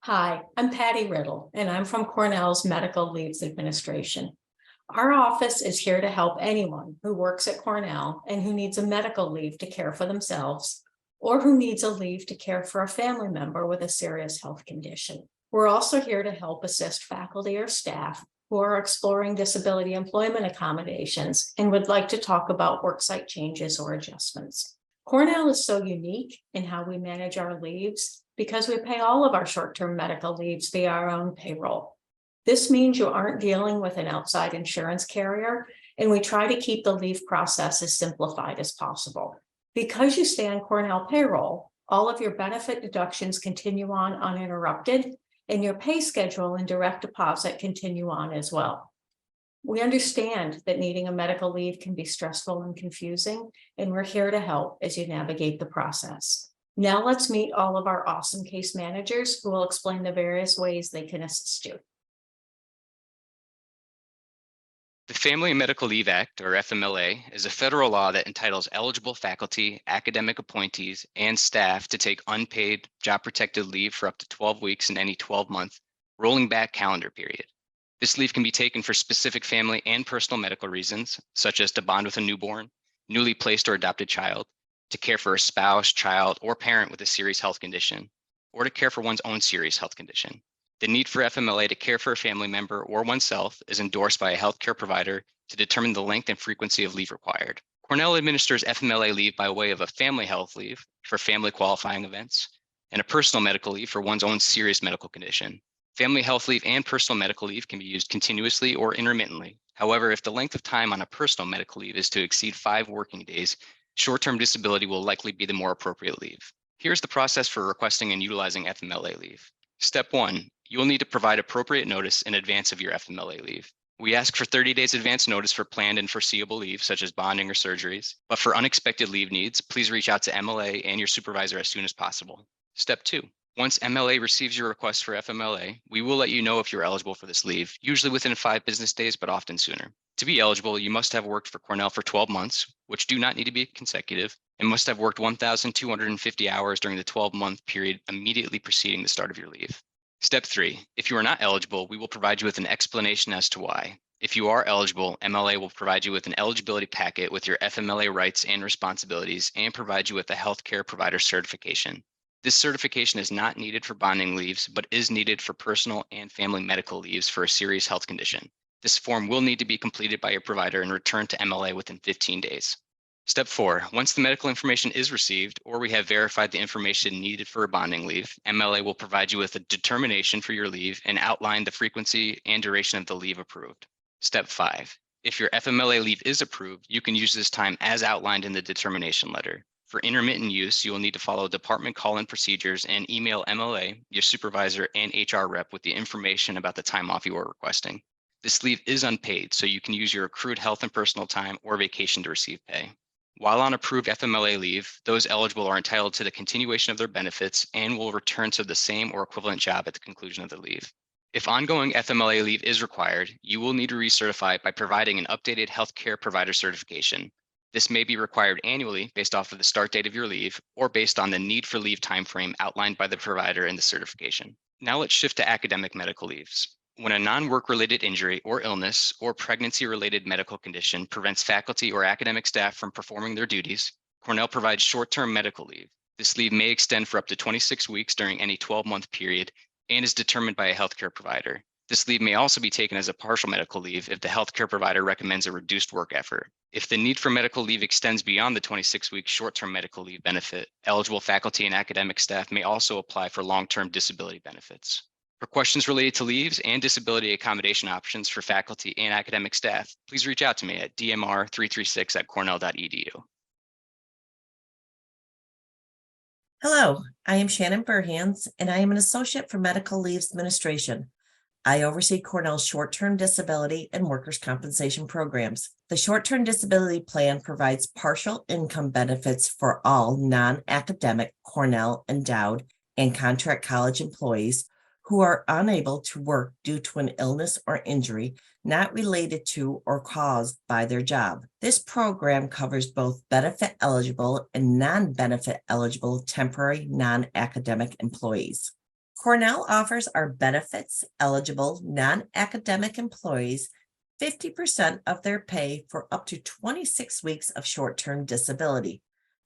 Hi, I'm Patty Riddle, and I'm from Cornell's Medical Leaves Administration. Our office is here to help anyone who works at Cornell and who needs a medical leave to care for themselves, or who needs a leave to care for a family member with a serious health condition. We're also here to help assist faculty or staff who are exploring disability employment accommodations and would like to talk about worksite changes or adjustments. Cornell is so unique in how we manage our leaves because we pay all of our short-term medical leaves via our own payroll. This means you aren't dealing with an outside insurance carrier, and we try to keep the leave process as simplified as possible. Because you stay on Cornell payroll, all of your benefit deductions continue on uninterrupted, and your pay schedule and direct deposit continue on as well. We understand that needing a medical leave can be stressful and confusing, and we're here to help as you navigate the process. Now let's meet all of our awesome case managers who will explain the various ways they can assist you. The Family and Medical Leave Act, or FMLA, is a federal law that entitles eligible faculty, academic appointees, and staff to take unpaid, job-protected leave for up to 12 weeks in any 12-month rolling back calendar period. This leave can be taken for specific family and personal medical reasons, such as to bond with a newborn, newly placed or adopted child, to care for a spouse, child, or parent with a serious health condition, or to care for one's own serious health condition. The need for FMLA to care for a family member or oneself is endorsed by a healthcare provider to determine the length and frequency of leave required. Cornell administers FMLA leave by way of a family health leave for family qualifying events and a personal medical leave for one's own serious medical condition. Family health leave and personal medical leave can be used continuously or intermittently. However, if the length of time on a personal medical leave is to exceed 5 working days, short-term disability will likely be the more appropriate leave. Here's the process for requesting and utilizing FMLA leave. Step 1, you will need to provide appropriate notice in advance of your FMLA leave. We ask for 30 days advance notice for planned and foreseeable leave, such as bonding or surgeries. But for unexpected leave needs, please reach out to MLA and your supervisor as soon as possible. Step 2, once MLA receives your request for FMLA, we will let you know if you're eligible for this leave, usually within 5 business days, but often sooner. To be eligible, you must have worked for Cornell for 12 months, which do not need to be consecutive, and must have worked 1,250 hours during the 12-month period immediately preceding the start of your leave. Step 3, if you are not eligible, we will provide you with an explanation as to why. If you are eligible, MLA will provide you with an eligibility packet with your FMLA rights and responsibilities and provide you with a healthcare provider certification. This certification is not needed for bonding leaves, but is needed for personal and family medical leaves for a serious health condition. This form will need to be completed by your provider and returned to MLA within 15 days. Step 4, once the medical information is received or we have verified the information needed for a bonding leave, MLA will provide you with a determination for your leave and outline the frequency and duration of the leave approved. Step 5, if your FMLA leave is approved, you can use this time as outlined in the determination letter. For intermittent use, you will need to follow department call-in procedures and email MLA, your supervisor, and HR rep with the information about the time off you are requesting. This leave is unpaid, so you can use your accrued health and personal time or vacation to receive pay. While on approved FMLA leave, those eligible are entitled to the continuation of their benefits and will return to the same or equivalent job at the conclusion of the leave. If ongoing FMLA leave is required, you will need to recertify by providing an updated healthcare provider certification. This may be required annually based off of the start date of your leave or based on the need for leave timeframe outlined by the provider in the certification. Now let's shift to academic medical leaves. When a non-work-related injury or illness or pregnancy-related medical condition prevents faculty or academic staff from performing their duties, Cornell provides short-term medical leave. This leave may extend for up to 26 weeks during any 12-month period and is determined by a healthcare provider. This leave may also be taken as a partial medical leave if the healthcare provider recommends a reduced work effort. If the need for medical leave extends beyond the 26-week short-term medical leave benefit, eligible faculty and academic staff may also apply for long-term disability benefits. For questions related to leaves and disability accommodation options for faculty and academic staff, please reach out to me at dmr336@cornell.edu. Hello, I am Shannon Burhans, and I am an associate for Medical Leaves Administration. I oversee Cornell's short-term disability and workers' compensation programs. The short-term disability plan provides partial income benefits for all non-academic Cornell endowed and contract college employees who are unable to work due to an illness or injury not related to or caused by their job. This program covers both benefit eligible and non-benefit eligible temporary non-academic employees. Cornell offers our benefits eligible non-academic employees 50% of their pay for up to 26 weeks of short-term disability.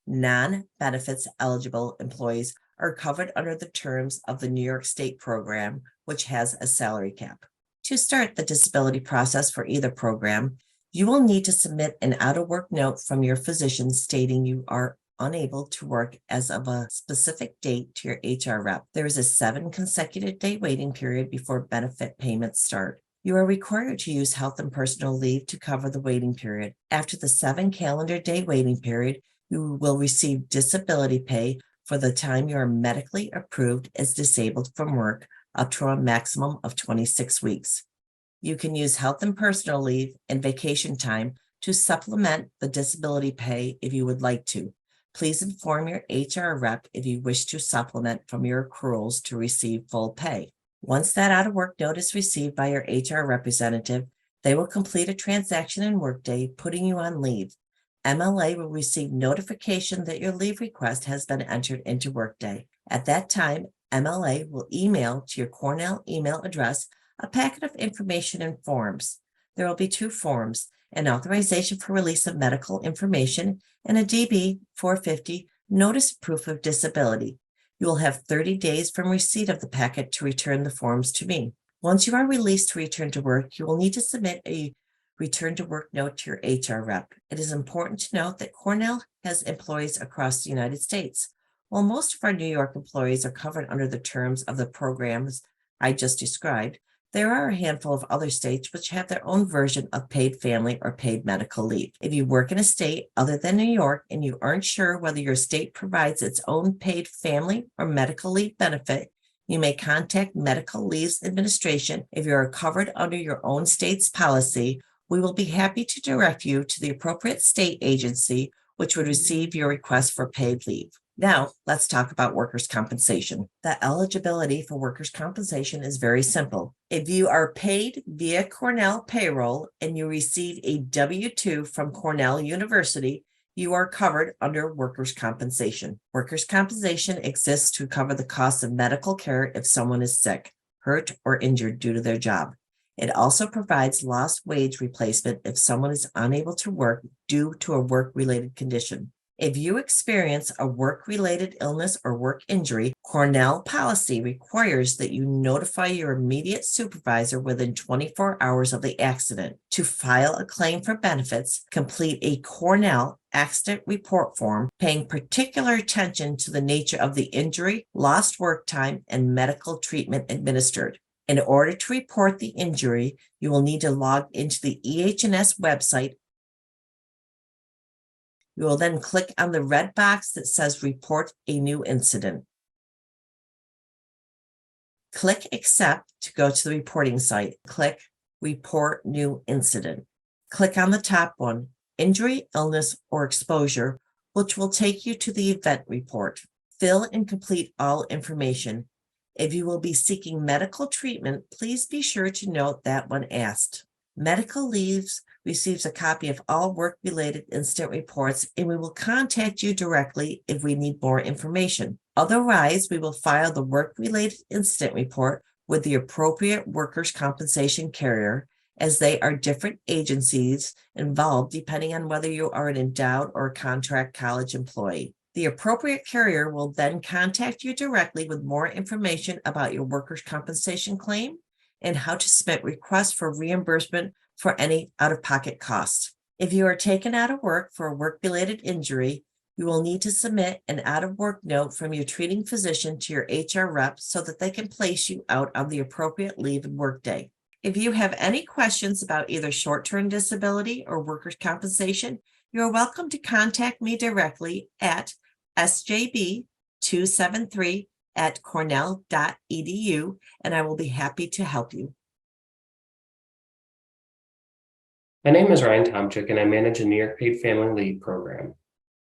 Non-benefits eligible employees are covered under the terms of the New York State program, which has a salary cap. To start the disability process for either program, you will need to submit an out-of-work note from your physician stating you are unable to work as of a specific date to your HR rep. There is a 7 consecutive day waiting period before benefit payments start. You are required to use health and personal leave to cover the waiting period. After the 7 calendar day waiting period, you will receive disability pay for the time you are medically approved as disabled from work up to a maximum of 26 weeks. You can use health and personal leave and vacation time to supplement the disability pay if you would like to. Please inform your HR rep if you wish to supplement from your accruals to receive full pay. Once that out-of-work note is received by your HR representative, they will complete a transaction in Workday, putting you on leave. MLA will receive notification that your leave request has been entered into Workday. At that time, MLA will email to your Cornell email address a packet of information and forms. There will be 2 forms, an authorization for release of medical information and a DB 450 notice of proof of disability. You will have 30 days from receipt of the packet to return the forms to me. Once you are released to return to work, you will need to submit a return to work note to your HR rep. It is important to note that Cornell has employees across the United States. While most of our New York employees are covered under the terms of the programs I just described, there are a handful of other states which have their own version of paid family or paid medical leave. If you work in a state other than New York and you aren't sure whether your state provides its own paid family or medical leave benefit, you may contact Medical Leaves Administration. If you are covered under your own state's policy, we will be happy to direct you to the appropriate state agency which would receive your request for paid leave. Now, let's talk about workers' compensation. The eligibility for workers' compensation is very simple. If you are paid via Cornell payroll and you receive a W-2 from Cornell University, you are covered under workers' compensation. Workers' compensation exists to cover the cost of medical care if someone is sick, hurt, or injured due to their job. It also provides lost wage replacement if someone is unable to work due to a work-related condition. If you experience a work-related illness or work injury, Cornell policy requires that you notify your immediate supervisor within 24 hours of the accident. To file a claim for benefits, complete a Cornell accident report form, paying particular attention to the nature of the injury, lost work time, and medical treatment administered. In order to report the injury, you will need to log into the EH&S website. You will then click on the red box that says Report a New Incident. Click Accept to go to the reporting site. Click Report New Incident. Click on the top one, Injury, Illness, or Exposure, which will take you to the event report. Fill and complete all information. If you will be seeking medical treatment, please be sure to note that when asked. Medical Leaves receives a copy of all work-related incident reports, and we will contact you directly if we need more information. Otherwise, we will file the work-related incident report with the appropriate workers' compensation carrier, as they are different agencies involved depending on whether you are an endowed or a contract college employee. The appropriate carrier will then contact you directly with more information about your workers' compensation claim and how to submit requests for reimbursement for any out-of-pocket costs. If you are taken out of work for a work-related injury, you will need to submit an out-of-work note from your treating physician to your HR rep so that they can place you out on the appropriate leave and workday. If you have any questions about either short-term disability or workers' compensation, you are welcome to contact me directly at sjb273@cornell.edu, and I will be happy to help you. My name is Ryan Tomczyk, and I manage the New York Paid Family Leave Program.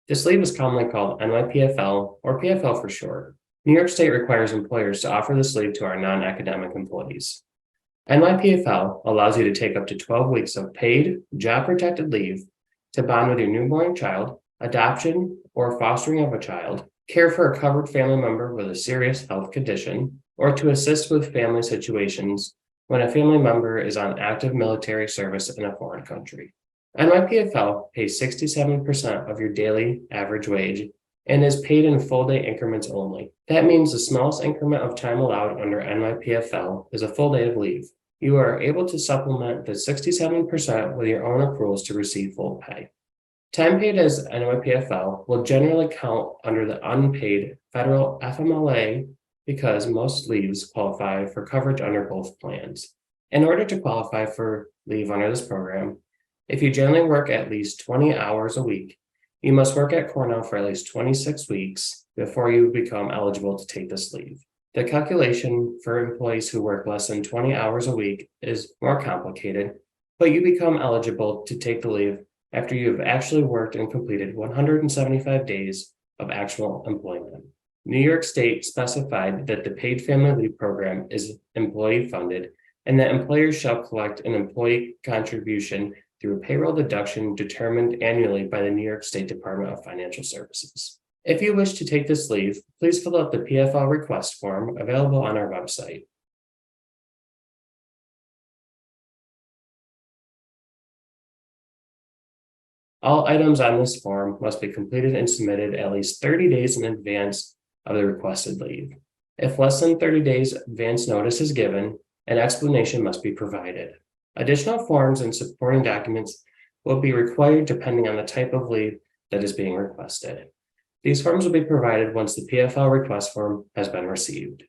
This leave is commonly called NYPFL, or PFL for short. New York State requires employers to offer this leave to our non-academic employees. NYPFL allows you to take up to 12 weeks of paid, job-protected leave to bond with your newborn child, adoption or fostering of a child, care for a covered family member with a serious health condition, or to assist with family situations when a family member is on active military service in a foreign country. NYPFL pays 67% of your daily average wage and is paid in full day increments only. That means the smallest increment of time allowed under NYPFL is a full day of leave. You are able to supplement the 67% with your own accruals to receive full pay. Time paid as NYPFL will generally count under the unpaid federal FMLA because most leaves qualify for coverage under both plans. In order to qualify for leave under this program, if you generally work at least 20 hours a week, you must work at Cornell for at least 26 weeks before you become eligible to take this leave. The calculation for employees who work less than 20 hours a week is more complicated, but you become eligible to take the leave after you have actually worked and completed 175 days of actual employment. New York State specified that the paid family leave program is employee funded and that employers shall collect an employee contribution through a payroll deduction determined annually by the New York State Department of Financial Services. If you wish to take this leave, please fill out the PFL request form available on our website. All items on this form must be completed and submitted at least 30 days in advance of the requested leave. If less than 30 days advance notice is given, an explanation must be provided. Additional forms and supporting documents will be required depending on the type of leave that is being requested. These forms will be provided once the PFL request form has been received.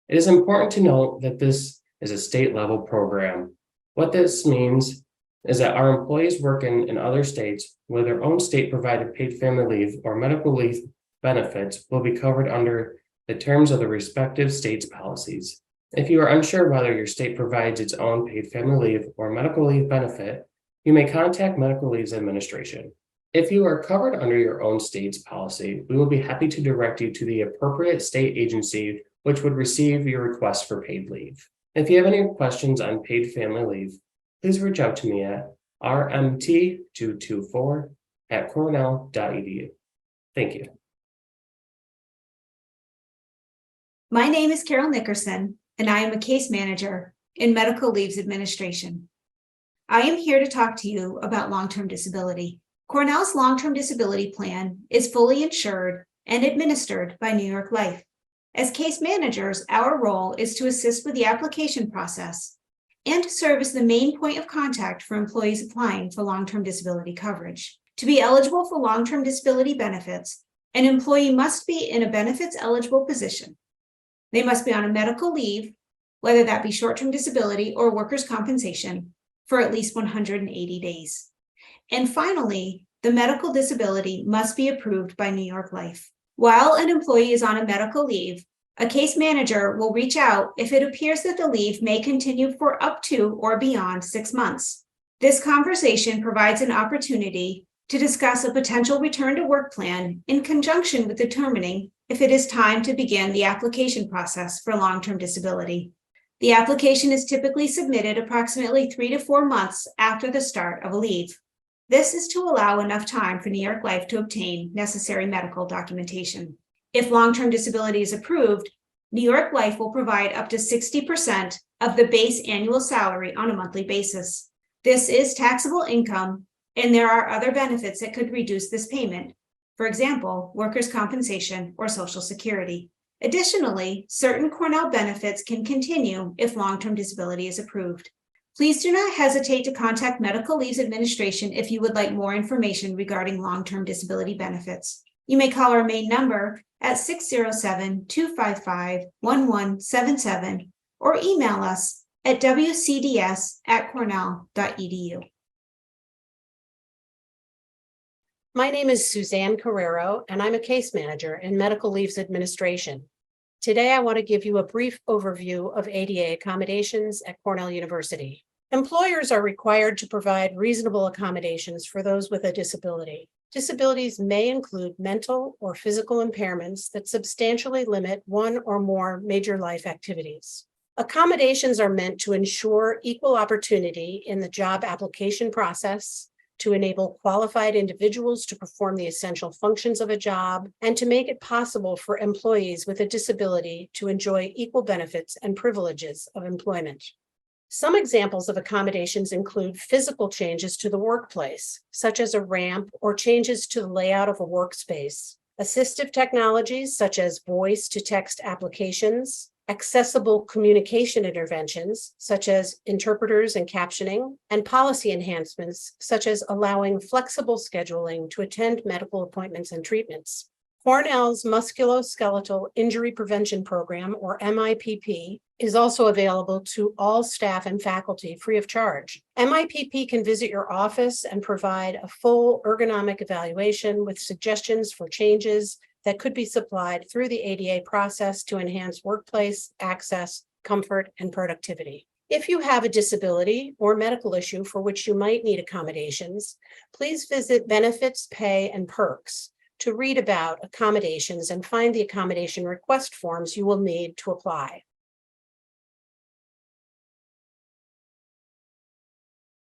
It is important to note that this is a state-level program. What this means is that our employees working in other states with their own state-provided paid family leave or medical leave benefits will be covered under the terms of the respective state's policies. If you are unsure whether your state provides its own paid family leave or medical leave benefit, you may contact Medical Leaves Administration. If you are covered under your own state's policy, we will be happy to direct you to the appropriate state agency which would receive your request for paid leave. If you have any questions on paid family leave, please reach out to me at rmt224@cornell.edu. Thank you. My name is Carol Nickerson, and I am a case manager in Medical Leaves Administration. I am here to talk to you about long-term disability. Cornell's long-term disability plan is fully insured and administered by New York Life. As case managers, our role is to assist with the application process and to serve as the main point of contact for employees applying for long-term disability coverage. To be eligible for long-term disability benefits, an employee must be in a benefits-eligible position. They must be on a medical leave, whether that be short-term disability or workers' compensation, for at least 180 days. And finally, the medical disability must be approved by New York Life. While an employee is on a medical leave, a case manager will reach out if it appears that the leave may continue for up to or beyond 6 months. This conversation provides an opportunity to discuss a potential return to work plan in conjunction with determining if it is time to begin the application process for long-term disability. The application is typically submitted approximately 3 to 4 months after the start of a leave. This is to allow enough time for New York Life to obtain necessary medical documentation. If long-term disability is approved, New York Life will provide up to 60% of the base annual salary on a monthly basis. This is taxable income, and there are other benefits that could reduce this payment. For example, workers' compensation or Social Security. Additionally, certain Cornell benefits can continue if long-term disability is approved. Please do not hesitate to contact Medical Leaves Administration if you would like more information regarding long-term disability benefits. You may call our main number at 607-255-1177 or email us at wcds@cornell.edu. My name is Suzanne Carrero, and I'm a case manager in Medical Leaves Administration. Today, I want to give you a brief overview of ADA accommodations at Cornell University. Employers are required to provide reasonable accommodations for those with a disability. Disabilities may include mental or physical impairments that substantially limit one or more major life activities. Accommodations are meant to ensure equal opportunity in the job application process, to enable qualified individuals to perform the essential functions of a job, and to make it possible for employees with a disability to enjoy equal benefits and privileges of employment. Some examples of accommodations include physical changes to the workplace, such as a ramp or changes to the layout of a workspace, assistive technologies such as voice-to-text applications, accessible communication interventions such as interpreters and captioning, and policy enhancements such as allowing flexible scheduling to attend medical appointments and treatments. Cornell's Musculoskeletal Injury Prevention Program, or MIPP, is also available to all staff and faculty free of charge. MIPP can visit your office and provide a full ergonomic evaluation with suggestions for changes that could be supplied through the ADA process to enhance workplace access, comfort, and productivity. If you have a disability or medical issue for which you might need accommodations, please visit Benefits, Pay, and Perks to read about accommodations and find the accommodation request forms you will need to apply.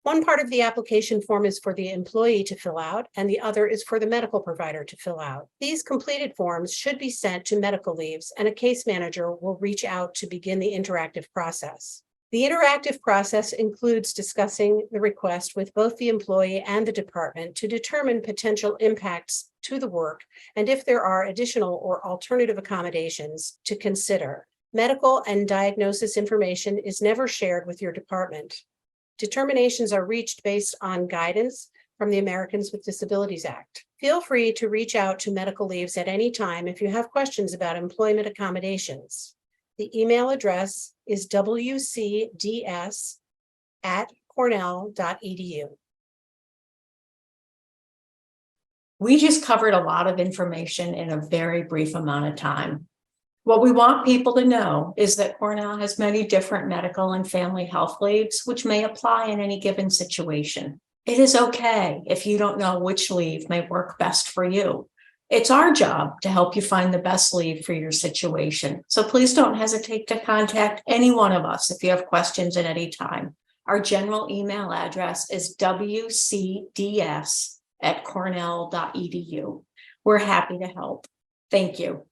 One part of the application form is for the employee to fill out, and the other is for the medical provider to fill out. These completed forms should be sent to medical leaves, and a case manager will reach out to begin the interactive process. The interactive process includes discussing the request with both the employee and the department to determine potential impacts to the work and if there are additional or alternative accommodations to consider. Medical and diagnosis information is never shared with your department. Determinations are reached based on guidance from the Americans with Disabilities Act. Feel free to reach out to medical leaves at any time if you have questions about employment accommodations. The email address is wcds@cornell.edu. We just covered a lot of information in a very brief amount of time. What we want people to know is that Cornell has many different medical and family health leaves, which may apply in any given situation. It is okay if you don't know which leave may work best for you. It's our job to help you find the best leave for your situation. So please don't hesitate to contact any one of us if you have questions at any time. Our general email address is wcds@cornell.edu. We're happy to help. Thank you.